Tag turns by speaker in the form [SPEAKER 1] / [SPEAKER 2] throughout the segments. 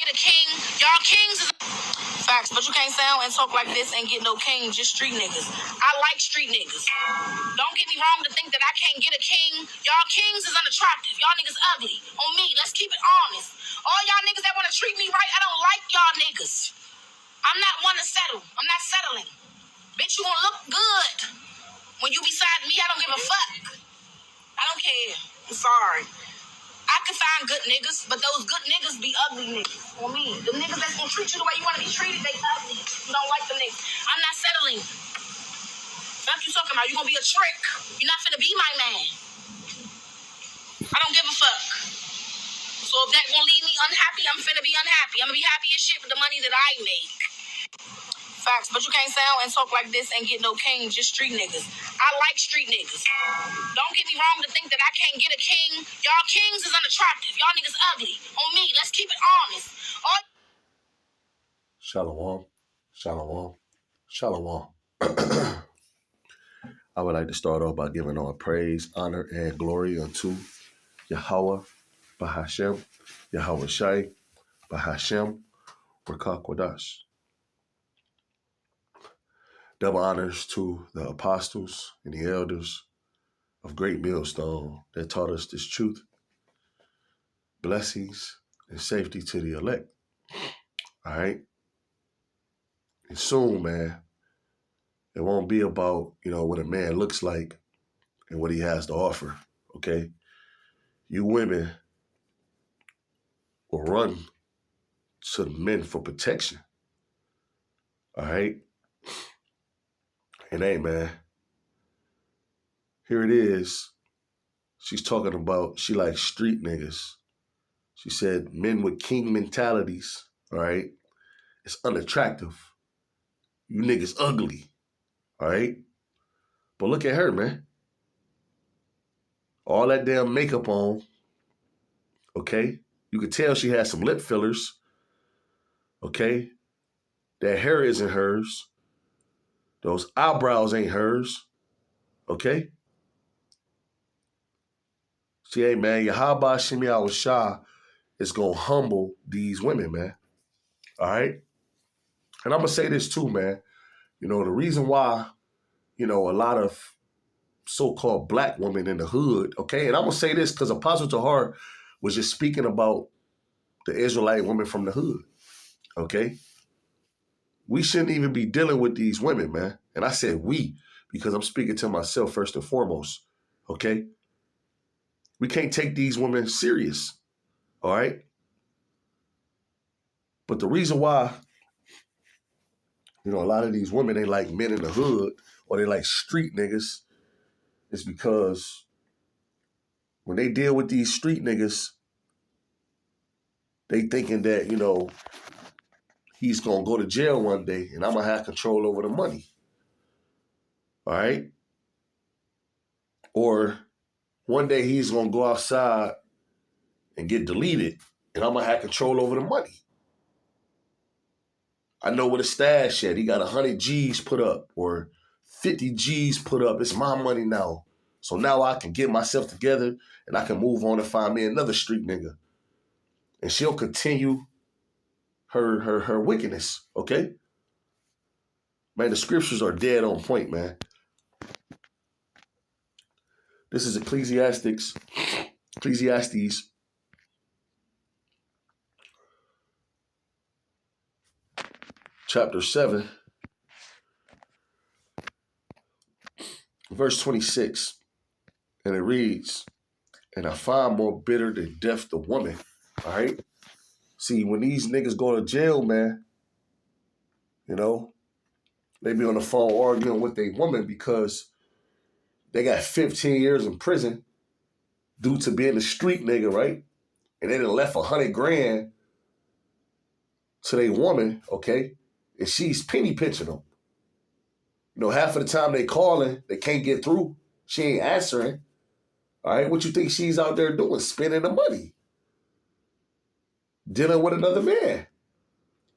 [SPEAKER 1] Get a king. Y'all kings is facts, but you can't sound and talk like this and get no king, just street niggas. I like street niggas. Don't get me wrong to think that I can't get a king. Y'all kings is unattractive. Y'all niggas ugly. On me, let's keep it honest. All y'all niggas that want to treat me right, I don't like y'all niggas. I'm not one to settle. I'm not settling. Bitch, you gonna look good. When you beside me, I don't give a fuck. I don't care. I'm sorry. I can find good niggas, but those good niggas be ugly niggas. On me. The niggas that's gonna treat you the way you wanna be treated, they ugly. You don't like them niggas. I'm not settling. What you talking about? You gonna be a trick. You're not finna be my man. I don't give a fuck. So if that gonna leave me unhappy, I'm finna be unhappy. I'm gonna be happy as shit with the money that I make. Facts, but you can't sound and talk like this and get no king, just street niggas. I like street niggas. Don't get me wrong to think that I can't get a king. Y'all kings is unattractive. Y'all niggas ugly. On me, let's keep it honest.
[SPEAKER 2] Shalom, shalom, shalom. I would like to start off by giving all praise, honor, and glory unto Yahweh, Bahashem, Yahweh Shai, Bahashem, Rakakwadash. Double honors to the apostles and the elders of Great Millstone that taught us this truth. Blessings and safety to the elect. All right? And soon, man, it won't be about, what a man looks like and what he has to offer, okay? You women will run to the men for protection, all right? And hey, man, here it is. She's talking about she likes street niggas. She said men with king mentalities, all right? It's unattractive. You niggas ugly, all right? But look at her, man. All that damn makeup on, okay? You could tell she has some lip fillers, okay? That hair isn't hers. Those eyebrows ain't hers, okay? See, hey, man, Yahweh Shemi Awashah is going to humble these women, man, all right? And I'm going to say this too, man. The reason why, a lot of so-called black women in the hood, okay? And I'm going to say this because Apostle Tahar was just speaking about the Israelite women from the hood, okay? We shouldn't even be dealing with these women, man. And I said we because I'm speaking to myself first and foremost, okay? We can't take these women serious, all right? But the reason why, a lot of these women, they like men in the hood or they like street niggas is because when they deal with these street niggas, they thinking that, he's going to go to jail one day and I'm going to have control over the money. All right? Or one day he's going to go outside and get deleted and I'm going to have control over the money. I know where the stash at. He got 100 G's put up or 50 G's put up. It's my money now. So now I can get myself together and I can move on and find me another street nigga. And she'll continue her wickedness, okay? Man, the scriptures are dead on point, man. This is Ecclesiastes chapter 7, verse 26. And it reads, and I find more bitter than death the woman, all right? See, when these niggas go to jail, man, they be on the phone arguing with their woman because they got 15 years in prison due to being a street nigga, right? And they done left 100 grand to their woman, okay? And she's penny pinching them. Half of the time they calling, they can't get through. She ain't answering. All right, what you think she's out there doing? Spending the money. Dealing with another man.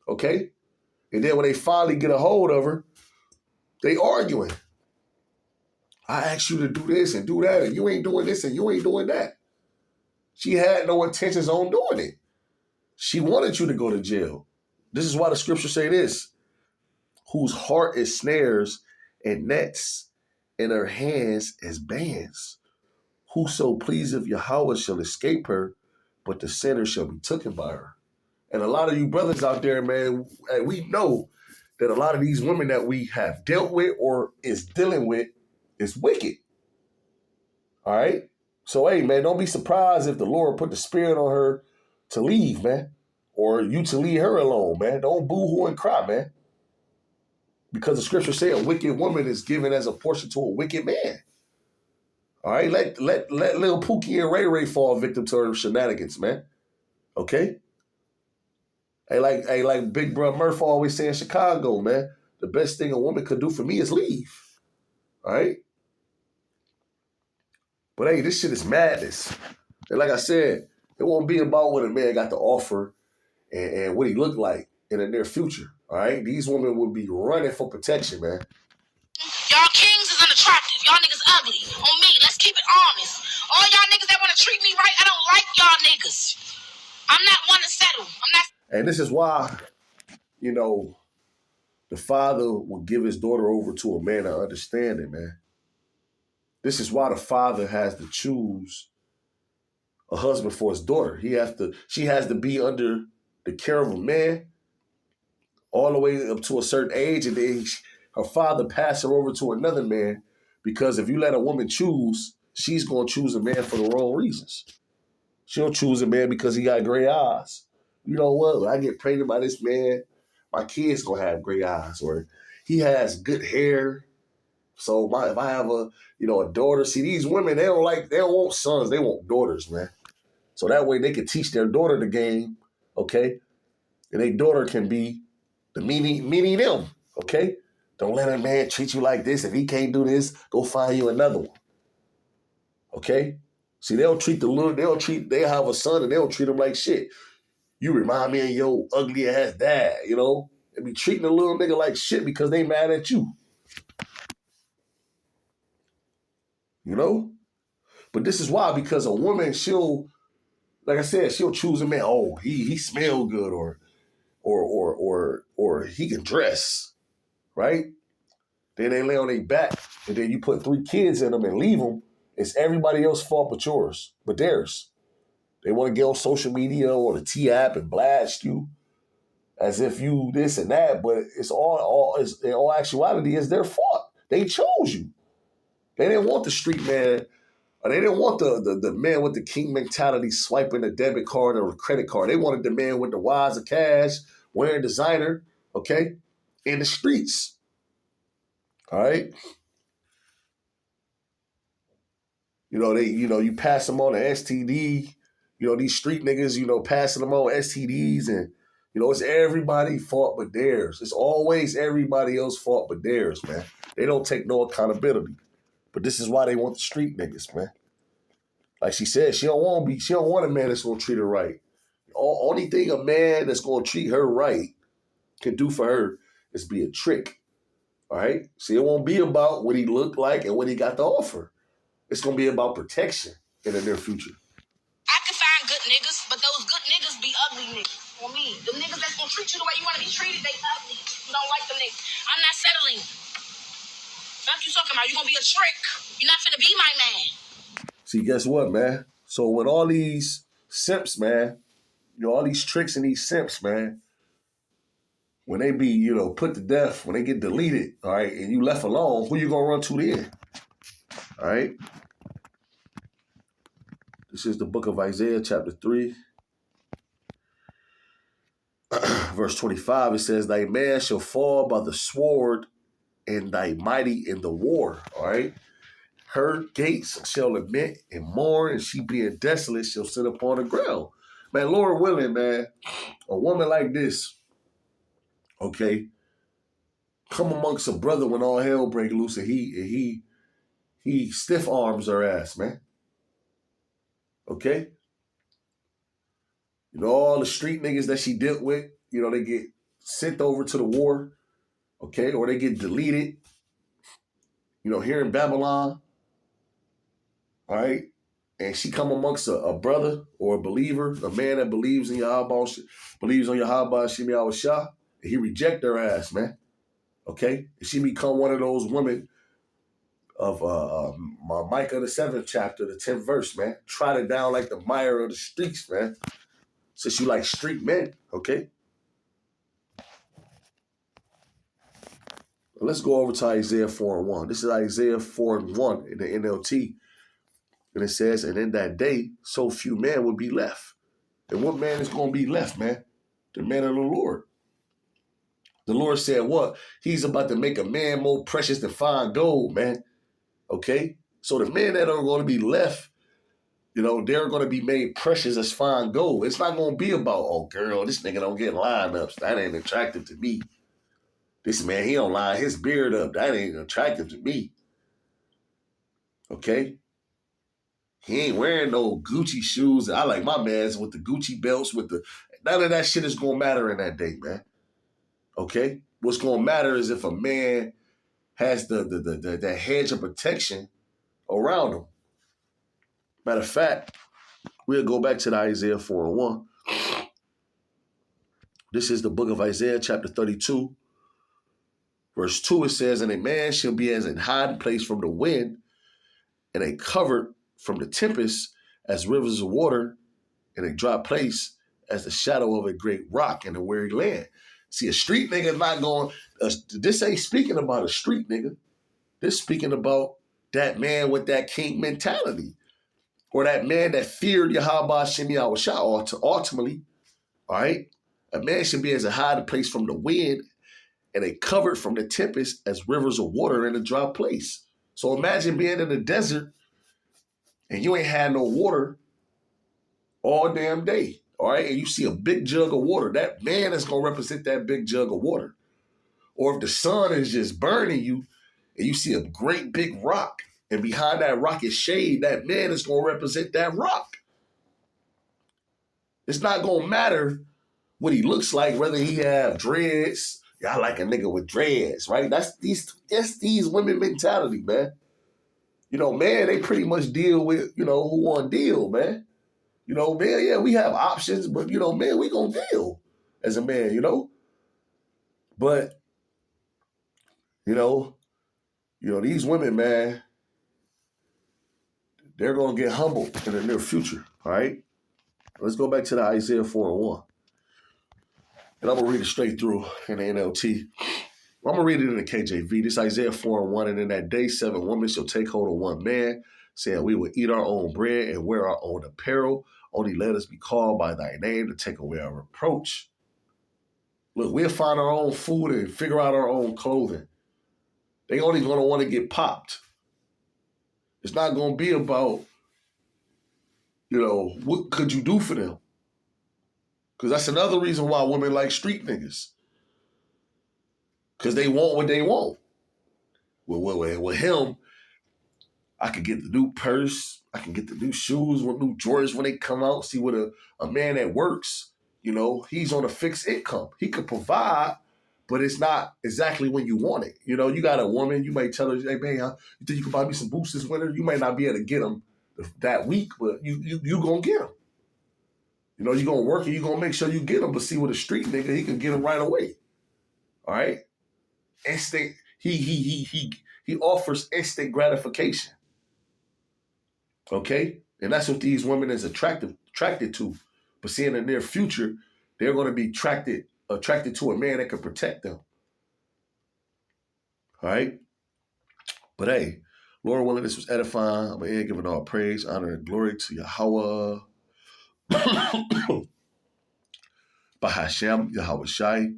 [SPEAKER 2] Okay? And then when they finally get a hold of her, they arguing. I asked you to do this and do that, and you ain't doing this and you ain't doing that. She had no intentions on doing it. She wanted you to go to jail. This is why the scripture say this. Whose heart is snares and nets, and her hands as bands. Whoso pleaseth Yahweh shall escape her, but the sinner shall be taken by her. And a lot of you brothers out there, man, we know that a lot of these women that we have dealt with or is dealing with is wicked. All right? So, hey, man, don't be surprised if the Lord put the spirit on her to leave, man, or you to leave her alone, man. Don't boo-hoo and cry, man. Because the scripture say a wicked woman is given as a portion to a wicked man. All right? Let little Pookie and Ray Ray fall victim to her shenanigans, man. Okay? Hey, like Big Bro Murph always say in Chicago, man, the best thing a woman could do for me is leave. All right? But hey, this shit is madness. And like I said, it won't be about what a man got to offer and what he looked like in the near future. All right? These women would be running for protection, man.
[SPEAKER 1] Y'all kings is unattractive. Y'all niggas ugly. On me, let's keep it honest. All y'all niggas that want to treat me right, I don't like y'all niggas. I'm not one to settle. I'm not.
[SPEAKER 2] And this is why, you know, the father will give his daughter over to a man of understanding, man. This is why the father has to choose a husband for his daughter. She has to be under the care of a man all the way up to a certain age, and then her father pass her over to another man, because if you let a woman choose, she's going to choose a man for the wrong reasons. She'll choose a man because he got gray eyes. You know what? When I get pregnant by this man, my kid's going to have gray eyes, or he has good hair. So if I have a daughter, see, these women, they don't want sons, they want daughters, man. So that way they can teach their daughter the game, okay? And their daughter can be the mini them, okay? Don't let a man treat you like this. If he can't do this, go find you another one, okay? See, they'll have a son and they'll treat him like shit. You remind me of your ugly ass dad, and be treating a little nigga like shit because they mad at you. But this is why, because a woman, like I said, she'll choose a man. Oh, he smell good, or he can dress, right? Then they lay on their back, and then you put 3 kids in them and leave them. It's everybody else's fault but theirs. They want to get on social media or the T-app and blast you as if you this and that, but it's in all actuality, it's their fault. They chose you. They didn't want the street man. Or they didn't want the man with the king mentality swiping the debit card or the credit card. They wanted the man with the wads of cash, wearing designer, okay, in the streets. All right? You pass them on the STD. These street niggas, passing them on STDs, and, it's everybody's fault but theirs. It's always everybody else's fault but theirs, man. They don't take no accountability. But this is why they want the street niggas, man. Like she said, she don't want a man that's gonna treat her right. Only thing a man that's gonna treat her right can do for her is be a trick. All right? See, it won't be about what he looked like and what he got to offer. It's gonna be about protection in the near future.
[SPEAKER 1] I can find good niggas, but those good niggas be ugly niggas. For me, the niggas that's gonna treat you the way you want to be treated, they ugly. You don't like them niggas. I'm not settling. What you talking about? You gonna be a trick? You're not finna be my man.
[SPEAKER 2] See, guess what, man? So when all these simps, man, all these tricks and these simps, man, when they be, put to death, when they get deleted, all right, and you left alone, who you gonna run to then? All right? This is the book of Isaiah, chapter 3, verse 25. It says, thy man shall fall by the sword and thy mighty in the war, all right? Her gates shall lament and mourn, and she being desolate shall sit upon the ground. Man, Lord willing, man, a woman like this, okay, come amongst a brother when all hell break loose, and he stiff arms her ass, man. Okay? All the street niggas that she dealt with, they get sent over to the war, okay, or they get deleted, here in Babylon. All right? and she come amongst a brother or a believer, a man that believes in Yahweh, believes on Yahweh Shem Yahweh Shah, and he reject her ass, man. Okay? And she become one of those women of Micah, the 7th chapter, the 10th verse, man. Trot it down like the mire of the streets, man. Since you like street men, okay? Let's go over to Isaiah 4:1. This is Isaiah 4:1 in the NLT. And it says, and in that day, so few men will be left. And what man is going to be left, man? The man of the Lord. The Lord said what? He's about to make a man more precious than fine gold, man. Okay? So the men that are going to be left, you know, they're going to be made precious as fine gold. It's not going to be about, oh, girl, this nigga don't get lineups. That ain't attractive to me. This man, he don't line his beard up. That ain't attractive to me. Okay? He ain't wearing no Gucci shoes. I like my mans with the Gucci belts, with the... None of that shit is going to matter in that day, man. Okay? What's going to matter is if a man has the hedge of protection around him. Matter of fact, we'll go back to the Isaiah 4:1. This is the book of Isaiah, chapter 32. Verse 2, it says, and a man shall be as an hiding place from the wind, and a covert from the tempest, as rivers of water, in a dry place, as the shadow of a great rock in a weary land. See, a street nigga not going, this ain't speaking about a street nigga. This speaking about that man with that king mentality. Or that man that feared Yahweh Shem Yahweh Shah ultimately. All right? A man should be as a hiding place from the wind, and a covered from the tempest as rivers of water in a dry place. So imagine being in the desert and you ain't had no water all damn day, all right? And you see a big jug of water. That man is going to represent that big jug of water. Or if the sun is just burning you and you see a great big rock and behind that rock is shade, that man is going to represent that rock. It's not going to matter what he looks like, whether he have dreads. Y'all like a nigga with dreads, right? That's these women mentality, man. You know, man, they pretty much deal with, you know, who want to deal, man. You know, man, yeah, we have options, but, you know, man, we gonna deal as a man, you know? But, you know, these women, man, they're gonna get humbled in the near future, all right? Let's go back to the Isaiah 4:1. And I'm going to read it straight through in the NLT. I'm going to read it in the KJV. This Isaiah 4:1. And in that day, 7 women shall take hold of one man, saying, we will eat our own bread and wear our own apparel. Only let us be called by thy name to take away our reproach. Look, we'll find our own food and figure out our own clothing. They only going to want to get popped. It's not going to be about, you know, what could you do for them? Because that's another reason why women like street niggas. Because they want what they want. With him, I could get the new purse. I can get the new shoes with new Jordans when they come out. See, with a man that works, you know, he's on a fixed income. He could provide, but it's not exactly when you want it. You know, you got a woman, you might tell her, hey, man, you think you can buy me some boots this winter? You might not be able to get them that week, but you going to get them. You know, you're going to work and you're going to make sure you get them. But see, with a street nigga, he can get them right away. All right? Instant, he offers instant gratification. Okay? And that's what these women is attracted to. But see, in the near future, they're going to be attracted to a man that can protect them. All right? But hey, Lord willing, this was edifying. I'm here giving all praise, honor, and glory to Yahweh. Bahashem, Yahweh Shai,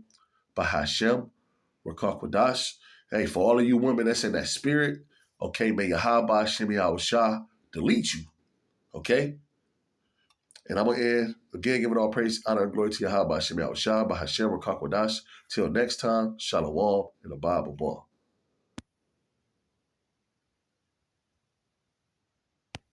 [SPEAKER 2] Bahashem, Rakah Quadash. Hey, for all of you women that's in that spirit, okay, may Yahweh Shem Yahweh Shah delete you, okay? And I'm going to end, again, giving all praise, honor, and glory to Yahweh Shem Yahweh Shah, Bahashem, Rakah Quadash. Till next time, Shalom, and the Bible bar.